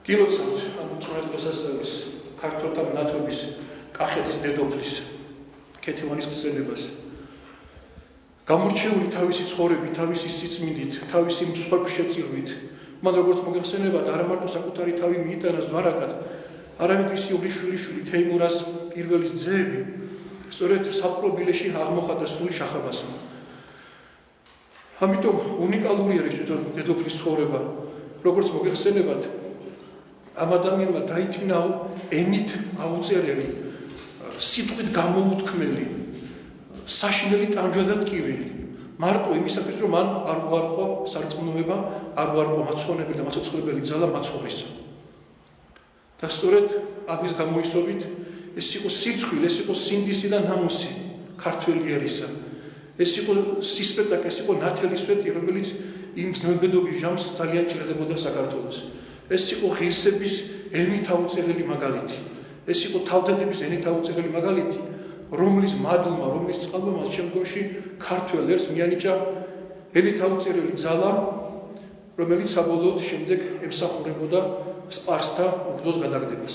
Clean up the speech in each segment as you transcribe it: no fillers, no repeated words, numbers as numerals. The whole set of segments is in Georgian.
გილოცავთ ამ წვრილ დღესასწაულის ქართველთა მნათობის კახეთის დედოფლის ქეთევანის ხსენებას. გამორჩეული თავისი ცხოვრებით, თავისი სიწმინდით, თავისი მსხვერპლშეწირვით, მან როგორც მოგეხსენებათ, არა მარტო საკუთარი თავი მიიტანა ზვარაკად, არამედ მისი ობლიშვილი თეიმურაზ პირველის ძეები, სწორედ საპყრობილეში აღმოხატა სული შახაბასმა. ამიტომ უნიკალური არის თვითონ დედოფლის ცხოვრება, როგორც მოგეხსენებათ, ამ ადამიანმა დაითმინა ენით აუწერელი, სიტყვით გამოუთქმელი, საშინელი ტანჯვადატკივილი, მარტო იმისათვის, რომ მან არ უარყო სარწმუნოება, არ უარყო მაცხოვრებელი და მაცოცხლებელი ძალა მაცხოვრისა. და სწორედ ამის გამოისობით ეს იყო სიცხვილე, ეს იყო სინდისი და ნამუსი ქართველიერისა. ეს იყო სისპეტაკე, ეს იყო ნათელი სვეტი, რომელიც იმ ძნელბედობის ჟამს ძალიან ჭირდებოდა საქართველოს. ეს იყო ღირსების ენით აუწერელი მაგალითი. ეს იყო თავდადების ენით აუწერელი მაგალითი, რომლის მადლმა, რომლის წყალმა შემდგომში ქართველ ერს მიანიჭა ენით აუწერელი ძალა, რომელიც საბოლოოდ შემდეგ ემსახურებოდა სპარსთა უგრძოს გადაგდებას.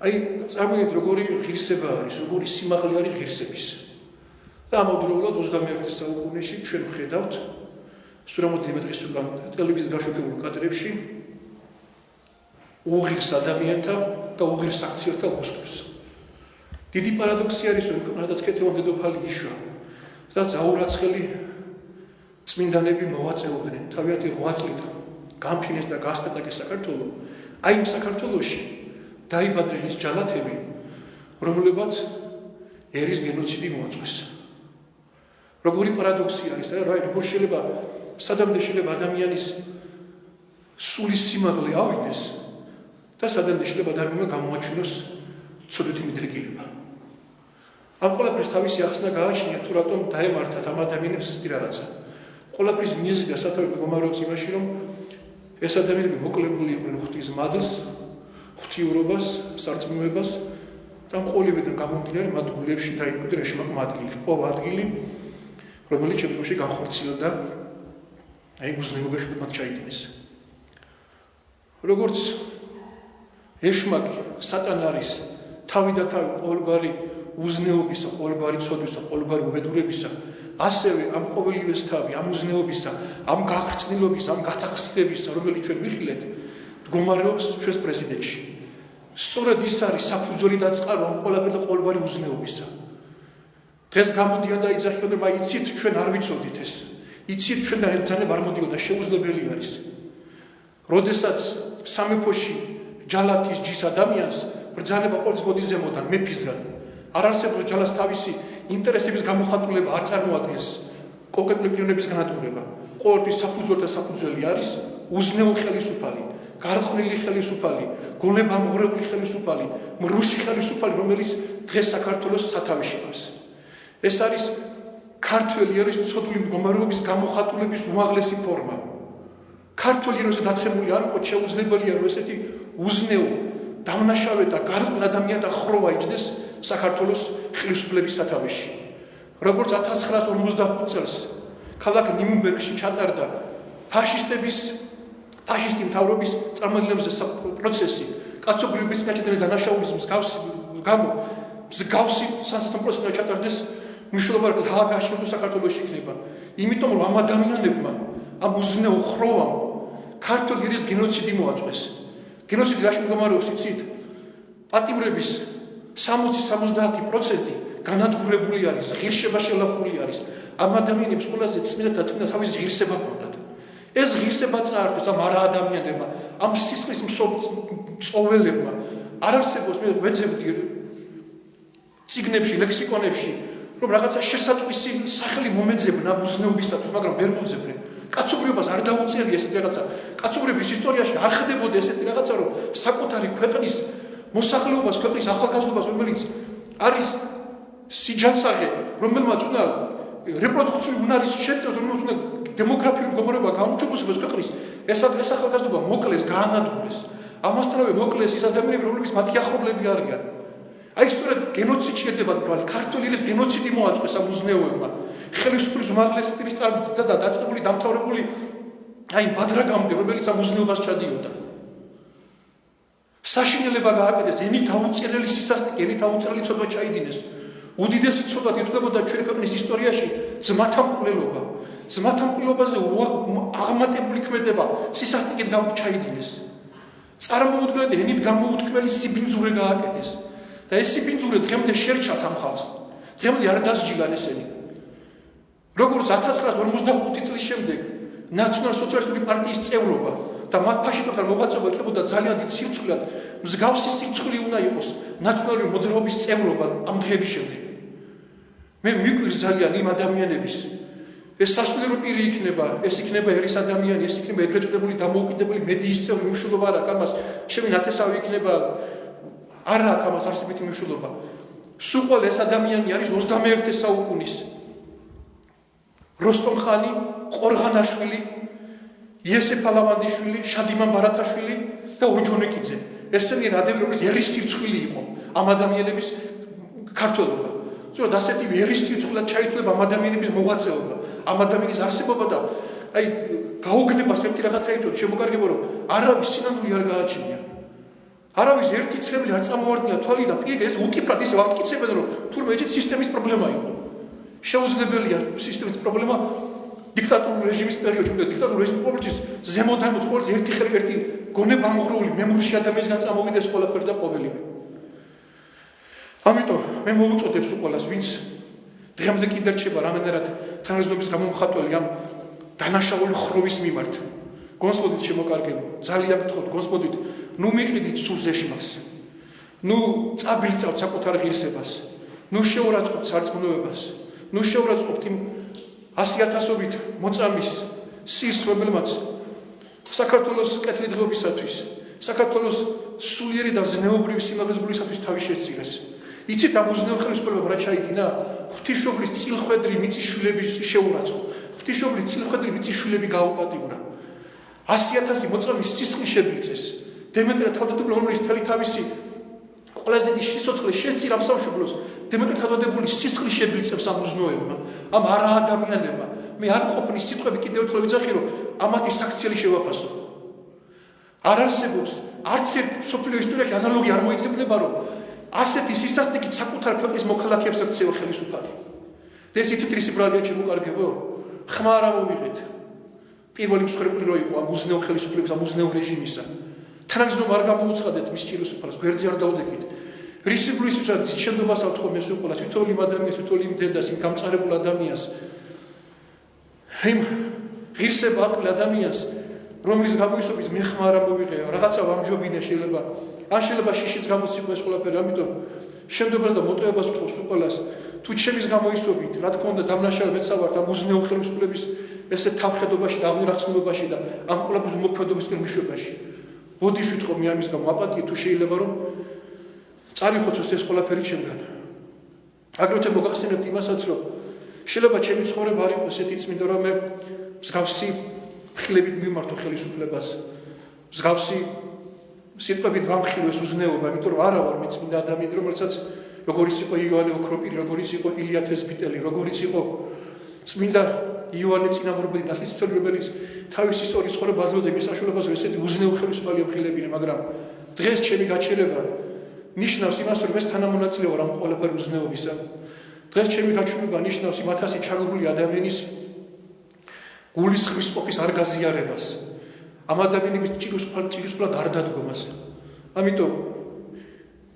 აი, წარმოიდგინეთ, როგორი ღირსება არის, როგორი სიმაღლე არის ღირსების. და ამავდროულად 21 საუკუნეში ჩვენ ვხედავთ სურამოდი მეტყვის უკან ტელევიზიის გაშუქებულ კადრებში უღირს ადამიანთა და უღირს აქციებთა უსწრებს. დიდი პარადოქსი არის, რომ რადგან ქეთევან დედოფალი იშვა, სადაც აურაცხელი წმინდანები მოვაწეოდნენ, თავიანთი 8 წლით გამფინეს და გასპეტაკეს საქართველო, აი იმ საქართველოში დაიბადნენ ის ჯალათები, რომლებაც ერის გენოციდი მოაწყვეს. როგორი პარადოქსი არის, როგორ შეიძლება სადამდე შეიძლება ადამიანის სულის სიმაღლე ავიდეს და სადამდე შეიძლება ადამიანმა გამოაჩინოს ცოდვითი მიდრეკილება. ამ ყველაფერს თავისი ახსნა გააჩნია, თუ რატომ დაემართათ ამ ადამიანებს ესეთი რაღაცა. ყველაფრის მიზეზი და სათავე მდგომარეობს იმაში, რომ ეს ადამიანები მოკლებული იყვნენ ღვთის მადლს, ღვთიურობას, სარწმუნოებას და ყოველივიდან გამომდინარე მათ გულებში დაიმკვიდრა ეშმაკმა ადგილი, პოვა ადგილი, რომელიც შემდგომში განხორციელდა აი უზნეობაში მათ ჩაიდინეს. როგორც ეშმაკი სატან არის თავი და თავი ყოველგვარი უზნეობისა, ყოველგვარი ცოდვისა, ყოველგვარი უბედურებისა, ასევე ამ ყოველივეს თავი, ამ უზნეობისა, ამ გახრწნილობისა, ამ გათახსნებისა, რომელიც ჩვენ ვიხილეთ, მდგომარეობს ჩვენს პრეზიდენტში. სწორედ ის არის საფუძველი და წყარო ამ ყველაფერ და ყოველგვარი უზნეობისა. დღეს გამოდიან და იძახიან, აი იცით, ჩვენ არ ვიცოდით ეს. იცით, ჩვენთან ერთზანებ არ მოდიოდა, შეუძლებელი არის. როდესაც სამეფოში ჯალათის ჯის ადამიანს ბრძანება ყოველთვის მოდის ზემოდან, მეფისგან. არ არსებობს ჯალას თავისი ინტერესების გამოხატულება არ წარმოადგენს კონკრეტული პიროვნების განადგურება. ყოველთვის საფუძველთა საფუძველი არის უზნეო ხელისუფალი, გარყვნილი ხელისუფალი, გონებამღვრეული ხელისუფალი, მრუში ხელისუფალი, რომელიც დღეს საქართველოს სათავეში ყავს. ეს არის ქართველი ერის ცოდვილი მდგომარეობის გამოხატულების უმაღლესი ფორმა. ქართველი ერაზე დაცემული არ იყო შეუძლებელია, რომ ესეთი უზნეო, დამნაშავე და გარყვნილ ადამიანთა ხროვა იჯდეს საქართველოს ხელისუფლების სათავეში. როგორც 1945 წელს ქალაქ ნიურნბერგში ჩატარდა ფაშისტი მთავრობის წარმომადგენლებზე პროცესი, კაცობრიობის წინააღმდეგ დანაშაულის მსგავსი სასამართლო პროცესი ჩატარდეს მნიშვნელობა ჰააგაში თუ საქართველოში იქნება. იმიტომ რომ ამ ადამიანებმა, ამ უზნეო ხროვამ ქართული ერის გენოციდი მოაწყვეს. გენოციდი რაში მდგომარეობს იცით? პატიმრების 60-70% განადგურებული არის, ღირსება შელახული არის. ამ ადამიანებს ყველაზე წმინდა და წმინდა თავის ღირსება ჰქონდათ. ეს ღირსება წაართვეს ამ არა ადამიანებმა, ამ სისხლის მწოველებმა. არ არსებობს, მე ვეძებდი წიგნებში, ლექსიკონებში, რომ რაღაცა შესატყვისი სახელი მომეძებნა უზნეობისათვის, მაგრამ ვერ მოძებდნენ. კაცობრიობას არ დაუწერია ესეთი რაღაცა. კაცობრიობის ისტორიაში არ ხდებოდა ესეთი რაღაცა, რომ საკუთარი ქვეყნის მოსახლეობას, ქვეყნის ახალგაზრდობას, რომელიც არის სიჯანსაღე, რომელმაც უნდა რეპროდუქციული უნარის შეწევს, რომელმაც უნდა დემოგრაფიული მდგომარეობა გამოჩუქოს ქვეყნის, ეს ახალგაზრდობა მოკლეს, გაანადგურეს. ამასთანავე მოკლეს ის ადამიანები, რომლებიც მათი ახლობლები არიან. აი სწორედ გენოციდში შედება ბრალი, ქართული ერის გენოციდი მოაწყვეს ამ უზნეოებმა. ხელისუფლის უმაღლესი პირის წარმომადგენლთა და დაწყებული დამთავრებული აი ბადრაგამდე, რომელიც ამ უზნეობას ჩადიოდა. საშინელება გააკეთეს, ენით აუწელელი სისასტიკე, ენით აუწელელი ცოდვა ჩაიდინეს. უდიდესი ცოდვა ითვლებოდა ჩვენ ქვეყნის ისტორიაში ძმათა მკვლელობა. ძმათა მკვლელობაზე აღმატებული ქმედება სისასტიკედ ჩაიდინეს. წარმოუდგენელი ენით გამოუთქმელი სიბინძურე გააკეთეს. და ეს სიბინძურე დღემდე შერჩათ ამ ხალხს. დღემდე არ დასჯილან ესენი. როგორც 1945 წლის შემდეგ ნაციონალ-სოციალისტური პარტიის წევრობა და მათ ფაშისტებთან მოღვაწეობა იქნებოდა ძალიან დიდ სირცხვილად, მსგავსი სირცხვილი უნდა იყოს ნაციონალური მოძრაობის წევრობა ამ დღეების შემდეგ. მე მიკვირს ძალიან იმ ადამიანების ეს სასულიერო პირი იქნება, ეს იქნება ერის ადამიანი, ეს იქნება ეგრეთ წოდებული დამოუკიდებელი მედიის წევრი, მნიშვნელობა არ აქვს ამას, ჩემი ნათესავი იქნება, არ აქვს ამას არსებითი მნიშვნელობა. სულ ეს ადამიანი არის 21 საუკუნის როსტომ ხანი, ყორღანაშვილი, იესე ფალავანდიშვილი, შადიმან ბარათაშვილი და ორჯონიკიძე. ესენი ადამიანები, რომელიც ერის სირცხვილი იყო ამ ადამიანების ქართველობა. ზოგადად ასეთი ერის სირცხვილად ჩაითვლება ამ ადამიანების მოღვაწეობა, ამ ადამიანის არსებობა და აი გაუგნებას ერთი რაღაცა იწვევს, შემოკარგება რომ არავის სინამდვილე არ გააჩნია. არავის ერთი ცრემლი არ წამოვარდნია თვალი და პირდ ეს უკიფრად ისე ვამტკიცებენ რომ თურმე ეჭით სისტემის პრობლემა იყო. შეუძლებელია სისტემის პრობლემა დიქტატურული რეჟიმის პერიოდში, დიქტატურული რეჟიმის პოლიტიკის ზემოდან მოწყობილ ერთი ხელი ერთი გონება ამღრეული მემურში ადამიანისგან წამოვიდეს ყველაფერი და ყოველივე. ამიტომ მე მოუწოდებს უყოლას ვინც დღემდე კიდევ რჩება რამდენად თანაზოგის გამომხატველი ამ დანაშაული ხროვის მიმართ. გონსპოდით შემოკარგებო, ძალიან გთხოვთ, გონსპოდით, ნუ მიყიდით სულს ეშმაკს. ნუ წაბილწავთ საკუთარ ღირსებას. ნუ შეურაცხყოფთ სარწმუნოებას. ნუ შეურაცხყოფთ იმ 100,000-ობით მოწამის სისხლს, რომელმაც საქართველოს კეთილდღეობისათვის, საქართველოს სულიერი და ზნეობრივი სიმაღლისგებლობისათვის თავი შეწირეს. იცით ამ უზნეო ხელისუფლებამ რა ჩაიდინა? ღვთისმშობლის წილხვედრი მიწისშვილები შეურაცხო. ღვთისმშობლის წილხვედრი მიწისშვილები გააუპატიურა. 100,000 მოწამის სისხლი შეგვიწეს. დემეტრე თავდადებული, რომელიც თელი თავისი ყველაზე დიდი სიცოცხლე შეწირა ამ სამშობლოს, დემეტრე თავდადებული სისხლი შეგვიწევს ამ უზნეოებმა, ამ არაადამიანებმა. მე არ ყოფნის სიტყვები კიდევ ერთხელ ვიძახი, რომ ამათი საქციელი შევაფასო. არ არსებობს არც ერთ მსოფლიო ისტორიაში ანალოგი არ მოიცემდება, რომ ასეთი სისასტიკით საკუთარ ქვეყნის მოქალაქეებს ექცევა ხელისუფალი. და ეს იცით რის ბრალია შემოკარგებო? ხმა არ ამოვიღეთ. პირველი მსხვერპლი რო იყო ამ უზნეო ხელისუფლების, ამ უზნეო რეჟიმისა. თანაგზნობა არ გამოუცხადეთ მის ხელისუფლებას, გვერდზე არ დაუდექით. რისი გულისხმობ შენდობას ავთხოვ მე სულ ყველა თითოეული ადამიანს, თითოეული იმ დედას, იმ გამწარებულ ადამიანს. იმ ღირსება აკლ ადამიანს, რომლის გამოისობით მე ხმა არ ამოვიღე, რაღაცა ვამჯობინე შეიძლება. ან შეიძლება შიშიც გამოციყო ეს ყველაფერი, ამიტომ შენდობას და მოტივებას ვთხოვ სულ ყველას. თუ ჩემის გამოისობით, რა თქმა უნდა, დამნაშავე მეცავართ ამ უზნეო ხელისუფლების ესე თავხედობაში და აღნერახსნობაში და ამ ყველაფრის უმოქმედებისკენ მიშვებაში. ბოდიში ვთხოვ მე ამის გამო აპატიე თუ შეიძლება რომ წარიხოცოს ეს ყველაფერი ჩემგან. აგრეთვე მოგახსენებთ იმასაც, რომ შეიძლება ჩემი ცხოვრება არ იყოს ესეთი წმინდა, რომ მე მსგავსი ხილებით მიმართო ხელისუფლებას, მსგავსი სიტყვებით ვამხილო ეს უზნეობა, იმიტომ რომ არა ვარ მე წმინდა ადამიანი, რომელსაც როგორიც იყო იოანე ოქროპირი, როგორიც იყო ილია თესბიტელი, როგორიც იყო წმინდა იოანე წინამორბედი ნათლისმცემელი, რომელიც თავისი სწორი ცხოვრება აძლევდა იმის საშუალებაზე, ესეთი უზნეო ხელისუფალი ამხილებინა, მაგრამ დღეს ჩემი გაჩერება ნიშნავს იმას, რომ ეს თანამონაწილე ვარ ამ ყველაფერი უზნეობისა. დღეს ჩემი გაჩვენება ნიშნავს იმ 1000 ჩაგრული ადამიანის გულისხმის ყოფის არ გაზიარებას. ამ ადამიანების ჭირისფრად არ დადგომას. ამიტომ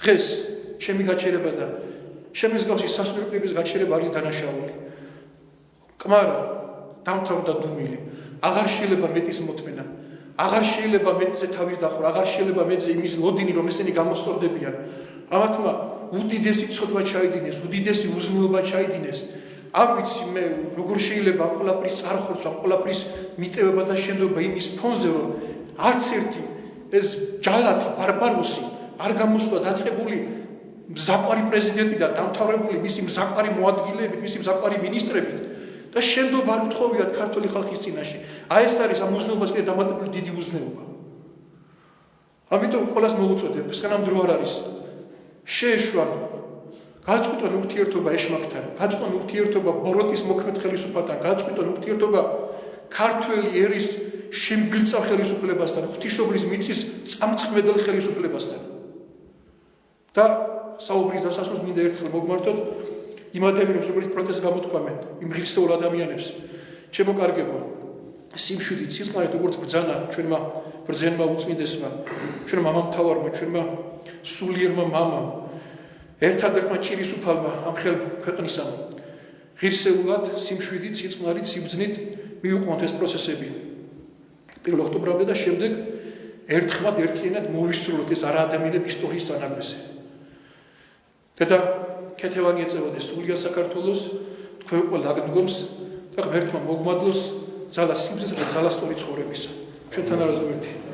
დღეს ჩემი გაჩერება და ჩემი მსგავსი სასულიეროების გაჩერება არის დანაშაული. კმარა დამთავრდა დუმილი. აღარ შეიძლება მეტის მოთმენა. აღარ შეიძლება მეტზე თავის დახურვა, აღარ შეიძლება მეტზე იმის ლოდინი, რომ ესენი გამოსწორდებიან. ამათმა უდიდესი ცოდვა ჩაიდინეს, უდიდესი უზნეობა ჩაიდინეს. არ ვიცი მე როგორ შეიძლება ამ ყველაფრის წარხურვა, ამ ყველაფრის მიტევება და შენდობა იმის ფონზე, რომ არც ერთი ეს ჯალათი ბარბაროსი არ გამოსვლა დაწყებული მზაყვარი პრეზიდენტი და დამთავრებული მისი მზაყვარი მოადგილეებით, მისი მზაყვარი მინისტრებით და შენდობა არ გთხოვიათ ქართული ხალხის წინაშე. აი ეს არის ამ უზნეობას კიდე დამატებული დიდი უზნეობა. ამიტომ ყველას მოუწოდებ, სანამ დრო არ არის, შეეშვან გაწყვიტონ ურთიერთობა ეშმაკთან, გაწყვიტონ ურთიერთობა ბოროტის მოქმედ ხელისუფალთან, გაწყვიტონ ურთიერთობა ქართველი ერის შემგლწავ ხელისუფლებასთან, ღვთისმშობლის მიწის წამწყვეტელ ხელისუფლებასთან. და საუბრის დასასრულს მინდა ერთხელ მოგმართოთ იმ ადამიანებს, რომლებიც პროტესტს გამოთქვამენ, იმ ღირსეულ ადამიანებს. ჩემო კარგებო, სიმშვიდით, სიწყნარით, როგორც ბრძანა ჩვენმა ბრძენმა უწმინდესმა, ჩვენმა მამამთავარმა, ჩვენმა სულიერმა მამამ, ერთადერთმა ჭირისუფალმა ამ ხელ ქვეყნისამ, ღირსეულად, სიმშვიდით, სიწყნარით, სიბრძნით მიუყვანთ ეს პროცესები 1 ოქტომბრამდე და შემდეგ ერთხმად ერთიანად მოვისრულოთ ეს არაადამიანების ისტორიის წანაглეზე. და ქეთევანი ეწევოდეს სულიერ საქართველოს, თქვენ ყველა აგდგომს და ღმერთმა მოგმადლოს ძალა სიბრძნისა და ძალა სწორი ცხოვრებისა. ჩვენთან არასდროს ერთად